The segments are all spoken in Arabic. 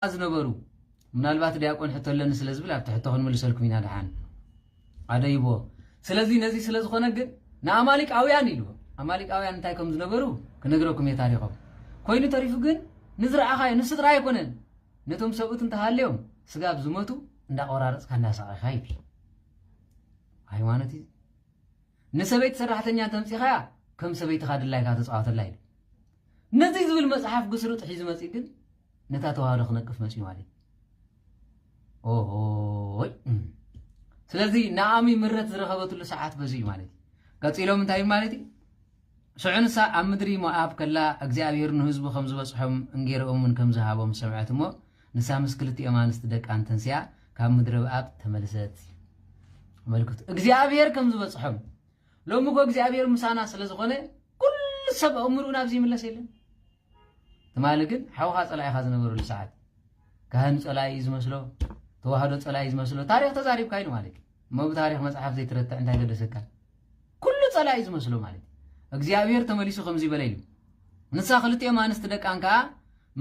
أزنبرو من البات دياقون حتى لنا سلازبل أبت حتى هون ملسلكم من هذا حان عديبو سلازي نزي سلاز خنقد نا أمالك أويان يلو أمالك أويان تايكم زنبرو كنقرأكم يتاريخهم كوين تاريخ جن نزرع أخاي نسد رأي كونن نتوم سبوت انتهى اليوم سجاب زمتو ندا قرارس كان ناس خايف حيوانتي نسبيت سرحتني أنت مسيخا كم سبيت خاد الله كاتس عاط الليل نزي زبل مصحف قصرت حيز مسيكن نتاتو هذا خنقف مسيو عليه أوه سلازي نعمي مرت زرخبت له ساعات بزي مالتي قصيلو من تايم مالتي سعون سا أمدري ما أب كلا أجزاء نهزب خمس بصحهم انجير من كم زهابهم سمعت مو نسا مسكلتي أمان استدك عن تنسيا كم مدرب أب تملسات ملكت أجزاء كم زبصحهم لو مكو أجزاء مسانا سلاز خونه كل سبع أمورنا بزي من لسيلن تمالكن حاو خاص على خاص نبرو الساعات كهن صلاة يزمسلو توحدو صلاة يزمسلو تاريخ تزاريب كاينو مالك ما بتاريخ مصحف زي ترتع انت هيدا سكان كل صلاة يزمسلو مالك እግዚአብሔር ተመሊሱ ከምዚ በለይሉ ንሳ ክልተ የማንስ ተደቃንካ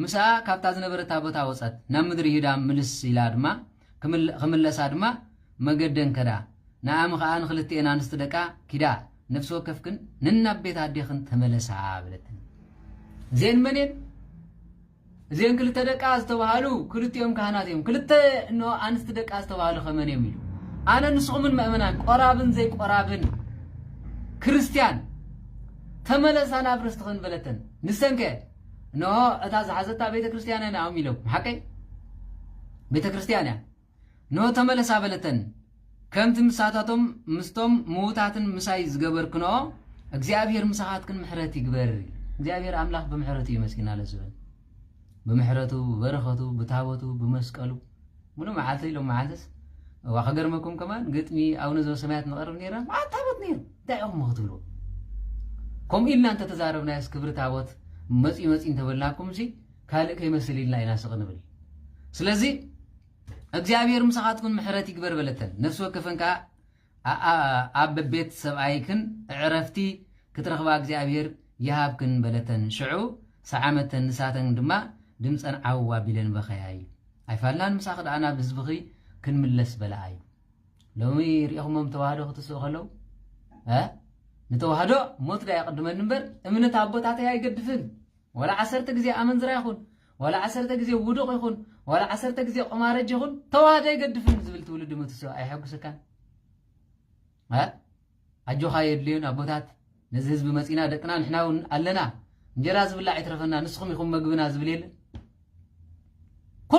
ምሳ ካብታ ዝነበረታ ቦታ ወጻት ናብ ምድሪ ሂዳ ምልስ ኢላ ድማ ክምለሳ ድማ መገደን ከዳ ናአም ኻን ክልተ የናንስ ተደቃ ኪዳ ነፍስ ወከፍክን ንናቤት አዲኽን ተመለሳ ብለትን ዜን መኔን ዜን ክልተ ደቃ ዝተባሃሉ ክልተዮም ካህናትዮም ክልተ ነው አንስ ተደቃ ዝተባሃሉ ከመን የሚሉ አነ ንስኹምን መእመናን ቆራብን ዘይ ቆራብን ክርስቲያን تملسنا برستخن بلتن نسنك نو أتاز حزتا بيت كريستيانا نعم يلو حقي بيت كريستيانا نو تملسا بلتن كم تمساتاتهم مستم موتاتن مسايز جبر كنو أجزابير مساحاتكن محرتي جبر أجزابير أملاح بمحرتي مسكين على الزبن بمحرته برخته بتعوته بمسكلو منو معالتي لو معالس وخجر مكم كمان قلت مي أو نزل سمعت نقرب نيرا ما تعبت نير دعهم مغتولو كم إلا أنت تزارب ناس كبر تعوت مسي أنت بلناكم شيء خالق هي مسلين لا يناس غنبل سلزي أجزابير مساحاتكم محرتي كبر بلتن نفسه كفنك أب بيت سبعيكن عرفتي كترخوا أجزابير يهابكن بلتن شعو سعامة نساتن دما دمس أن عوا بلن بخياي أي فلان مساحات أنا بزبخي كن ملس بلاي لو مير يخمم متواهدو خطسو خلو ها نتوهدو موت لا يقدم النمبر من تابوتاتي هاي قدفن ولا عسرت جزي أمن زرا يخون ولا عسرت جزي ودق يخون ولا عسرت جزي قمارج يخون توهدا يقدفن زبل تولد متسو أي حق سكان ها أجو خايد ليون أبوتات نزهز بمسينا دقنا نحنا قالنا نجراز بالله يترفنا نسخم يخون مقبنا زبليل